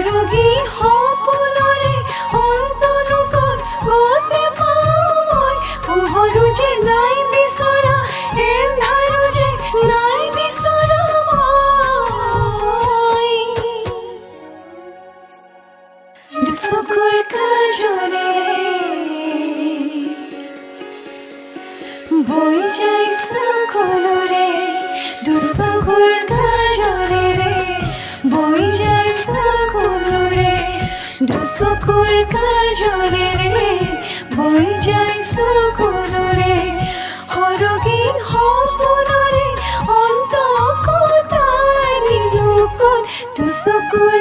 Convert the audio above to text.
হৰগী সপোনৰে অন্তনুকত গতে পাওঁ মই পোহৰো যে নাই বিচৰা এন্ধাৰো যে নাই বিচৰা মই দুচকুৰ কাজলেৰে বৈ যায় সকলোৰে দুচকুৰ কাজলেৰে বৈ যায় সকলোৰে দুচকুৰ কাজলেৰে বৈ যায় সকলোৰে হৰগী সপোনৰে অন্ত কটাই দিলো কোন দুচকুৰ